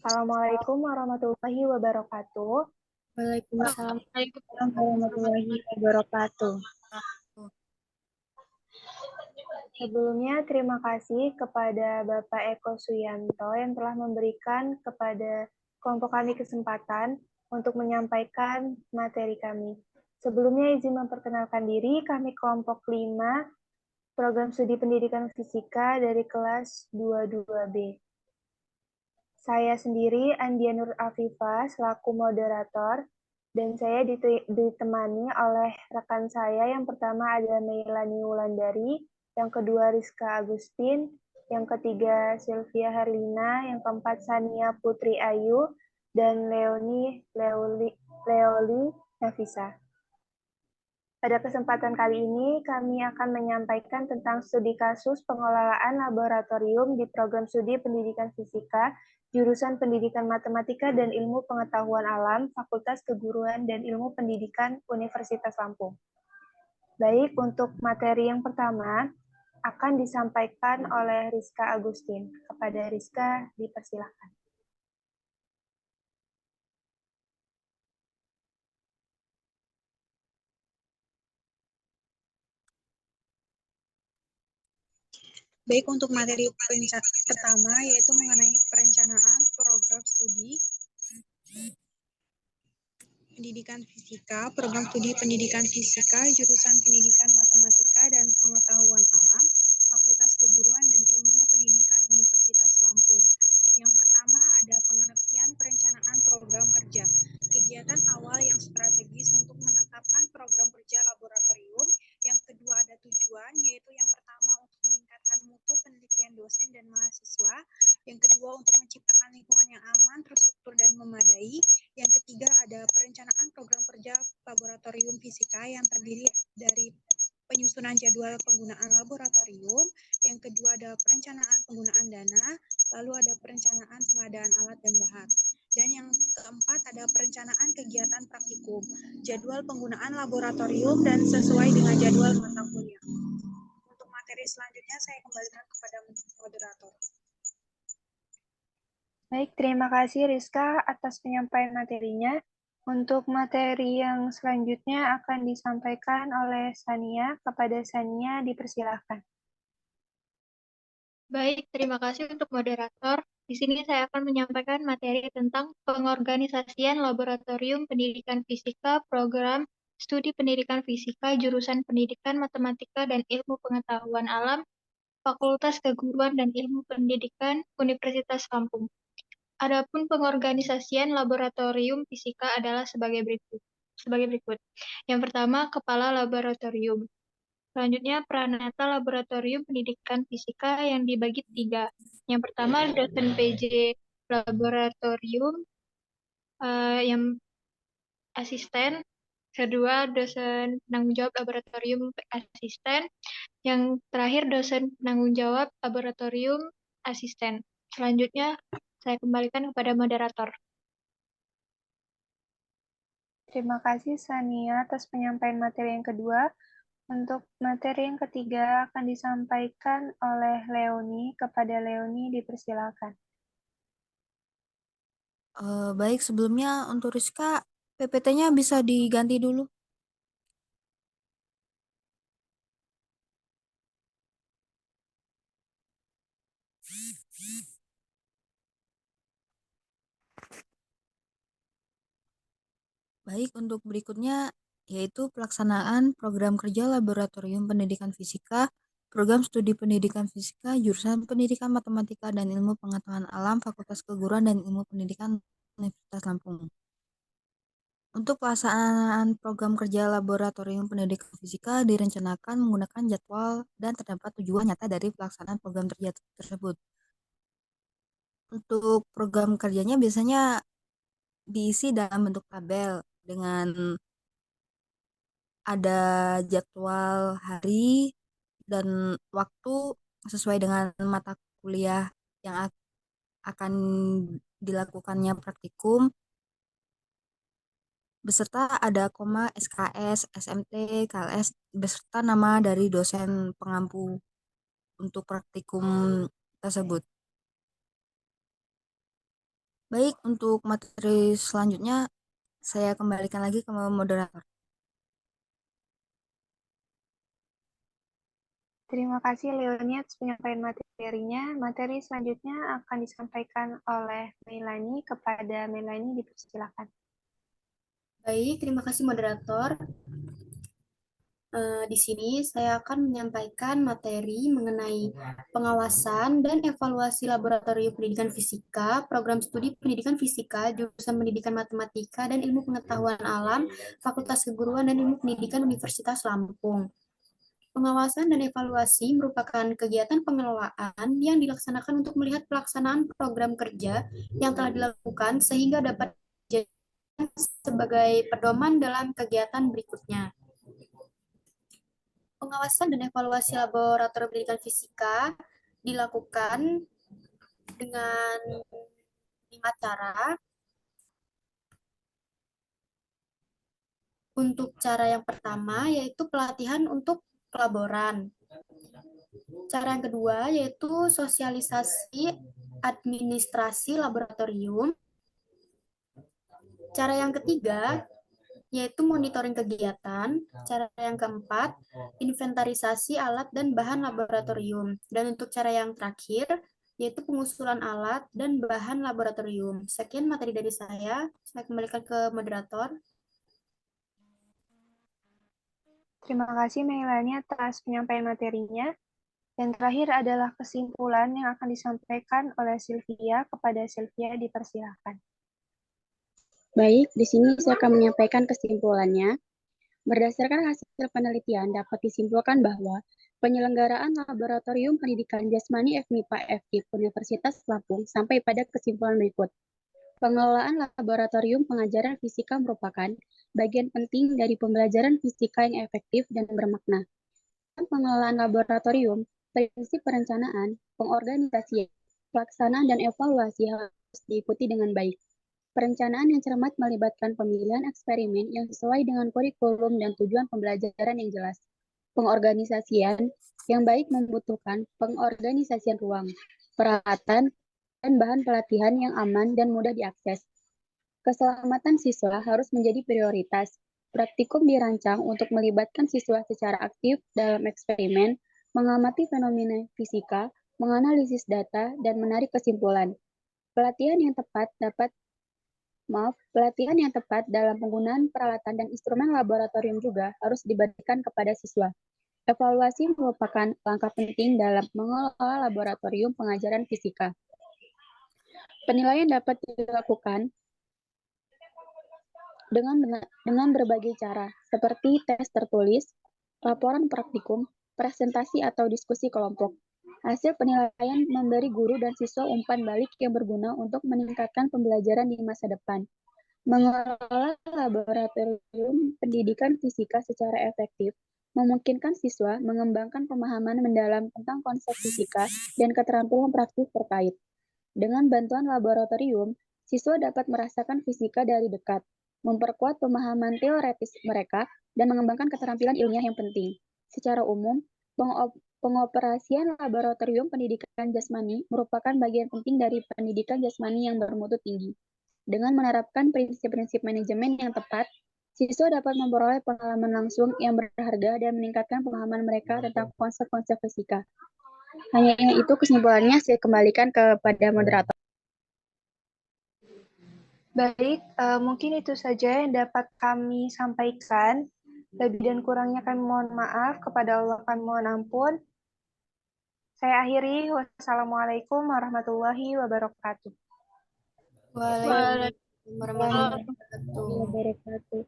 Assalamualaikum warahmatullahi wabarakatuh. Waalaikumsalam Warahmatullahi wabarakatuh. Sebelumnya, terima kasih kepada Bapak Eko Suyanto yang telah memberikan kepada kelompok kami kesempatan untuk menyampaikan materi kami. Sebelumnya izin memperkenalkan diri, kami kelompok 5 program studi pendidikan fisika dari kelas 22B. Saya sendiri, Andia Nur Afifah, selaku moderator, dan saya ditemani oleh rekan saya. Yang pertama ada Meilani Wulandari, yang kedua Rizka Agustin, yang ketiga Sylvia Herlina, yang keempat Sania Putri Ayu, dan Leoli Nafisa. Pada kesempatan kali ini, kami akan menyampaikan tentang studi kasus pengelolaan laboratorium di program studi pendidikan fisika, jurusan pendidikan matematika dan ilmu pengetahuan alam, Fakultas Keguruan dan Ilmu Pendidikan Universitas Lampung. Baik, untuk materi yang pertama akan disampaikan oleh Rizka Agustin. Kepada Rizka, dipersilakan. Baik, untuk materi pertama yaitu mengenai perencanaan program studi pendidikan fisika, program studi pendidikan fisika, jurusan pendidikan matematika dan pengetahuan alam, Fakultas Keguruan dan Ilmu Pendidikan Universitas Lampung. Yang pertama ada pengertian perencanaan program kerja. Kegiatan awal yang strategis untuk menetapkan program kerja laboratorium. Yang kedua ada tujuan, yaitu yang pertama untuk meningkatkan mutu penelitian dosen dan mahasiswa. Yang kedua untuk menciptakan lingkungan yang aman, terstruktur dan memadai. Yang ketiga ada perencanaan program kerja laboratorium fisika yang terdiri dari penyusunan jadwal penggunaan laboratorium. Yang kedua ada perencanaan penggunaan dana, lalu ada perencanaan pengadaan alat dan bahan. Dan yang keempat ada perencanaan kegiatan praktikum, jadwal penggunaan laboratorium dan sesuai dengan jadwal mata kuliah. Untuk materi selanjutnya saya kembalikan kepada moderator. Baik, terima kasih Rizka atas penyampaian materinya. Untuk materi yang selanjutnya akan disampaikan oleh Sania. Kepada Sania, dipersilahkan. Baik, terima kasih untuk moderator. Di sini saya akan menyampaikan materi tentang pengorganisasian laboratorium pendidikan fisika, program studi pendidikan fisika, jurusan pendidikan matematika dan ilmu pengetahuan alam, Fakultas Keguruan dan Ilmu Pendidikan Universitas Lampung. Adapun pengorganisasian laboratorium fisika adalah sebagai berikut. Yang pertama, kepala laboratorium. Selanjutnya, peranata laboratorium pendidikan fisika yang dibagi 3. Yang pertama, dosen PJ laboratorium, yang asisten. Kedua, dosen penanggung jawab laboratorium asisten. Yang terakhir, dosen penanggung jawab laboratorium asisten. Selanjutnya, saya kembalikan kepada moderator. Terima kasih Sania atas penyampaian materi yang kedua. Untuk materi yang ketiga akan disampaikan oleh Leoni. Kepada Leoni, dipersilakan. Baik, sebelumnya untuk Rizka, PPT-nya bisa diganti dulu. Baik, untuk berikutnya yaitu pelaksanaan program kerja laboratorium pendidikan fisika, program studi pendidikan fisika, jurusan pendidikan matematika dan ilmu pengetahuan alam, Fakultas Keguruan dan Ilmu Pendidikan Universitas Lampung. Untuk pelaksanaan program kerja laboratorium pendidikan fisika direncanakan menggunakan jadwal dan terdapat tujuan nyata dari pelaksanaan program kerja tersebut. Untuk program kerjanya biasanya diisi dalam bentuk tabel dengan ada jadwal hari dan waktu sesuai dengan mata kuliah yang akan dilakukannya praktikum, beserta ada koma, SKS, SMT, KLS, beserta nama dari dosen pengampu untuk praktikum tersebut. Baik, untuk materi selanjutnya saya kembalikan lagi ke moderator. Terima kasih Leonie atas penyampaian materinya. Materi selanjutnya akan disampaikan oleh Melanie. Kepada Melanie dipersilakan. Baik, terima kasih moderator. Di sini saya akan menyampaikan materi mengenai pengawasan dan evaluasi laboratorium pendidikan fisika, program studi pendidikan fisika, jurusan pendidikan matematika dan ilmu pengetahuan alam, Fakultas Keguruan dan Ilmu Pendidikan Universitas Lampung. Pengawasan dan evaluasi merupakan kegiatan pengelolaan yang dilaksanakan untuk melihat pelaksanaan program kerja yang telah dilakukan sehingga dapat dijadikan sebagai pedoman dalam kegiatan berikutnya. Pengawasan dan evaluasi laboratorium pendidikan fisika dilakukan dengan 5 cara. Untuk cara yang pertama yaitu pelatihan untuk laboran. Cara yang kedua yaitu sosialisasi administrasi laboratorium. Cara yang ketiga yaitu monitoring kegiatan. Cara yang keempat, inventarisasi alat dan bahan laboratorium. Dan untuk cara yang terakhir, yaitu pengusulan alat dan bahan laboratorium. Sekian materi dari saya kembalikan ke moderator. Terima kasih Melanie atas penyampaian materinya. Dan terakhir adalah kesimpulan yang akan disampaikan oleh Sylvia. Kepada Sylvia dipersilakan. Baik, di sini saya akan menyampaikan kesimpulannya. Berdasarkan hasil penelitian, dapat disimpulkan bahwa penyelenggaraan Laboratorium Pendidikan Jasmani FMIPA FKIP Universitas Lampung sampai pada kesimpulan berikut. Pengelolaan laboratorium pengajaran fisika merupakan bagian penting dari pembelajaran fisika yang efektif dan bermakna. Dalam pengelolaan laboratorium, prinsip perencanaan, pengorganisasian, pelaksanaan, dan evaluasi harus diikuti dengan baik. Perencanaan yang cermat melibatkan pemilihan eksperimen yang sesuai dengan kurikulum dan tujuan pembelajaran yang jelas. Pengorganisasian yang baik membutuhkan pengorganisasian ruang, peralatan, dan bahan pelatihan yang aman dan mudah diakses. Keselamatan siswa harus menjadi prioritas. Praktikum dirancang untuk melibatkan siswa secara aktif dalam eksperimen, mengamati fenomena fisika, menganalisis data, dan menarik kesimpulan. Pelatihan yang tepat dalam penggunaan peralatan dan instrumen laboratorium juga harus diberikan kepada siswa. Evaluasi merupakan langkah penting dalam mengelola laboratorium pengajaran fisika. Penilaian dapat dilakukan dengan berbagai cara, seperti tes tertulis, laporan praktikum, presentasi atau diskusi kelompok. Hasil penilaian memberi guru dan siswa umpan balik yang berguna untuk meningkatkan pembelajaran di masa depan. Mengelola laboratorium pendidikan fisika secara efektif memungkinkan siswa mengembangkan pemahaman mendalam tentang konsep fisika dan keterampilan praktis terkait. Dengan bantuan laboratorium, siswa dapat merasakan fisika dari dekat, memperkuat pemahaman teoretis mereka, dan mengembangkan keterampilan ilmiah yang penting. Secara umum, pengoperasian laboratorium pendidikan jasmani merupakan bagian penting dari pendidikan jasmani yang bermutu tinggi. Dengan menerapkan prinsip-prinsip manajemen yang tepat, siswa dapat memperoleh pengalaman langsung yang berharga dan meningkatkan pemahaman mereka tentang konsep-konsep fisika. Hanya itu kesimpulannya, saya kembalikan kepada moderator. Baik, mungkin itu saja yang dapat kami sampaikan. Lebih dan kurangnya kami mohon maaf, kepada Allah kami mohon ampun. Saya akhiri, wassalamualaikum warahmatullahi wabarakatuh. Waalaikumsalam warahmatullahi wabarakatuh.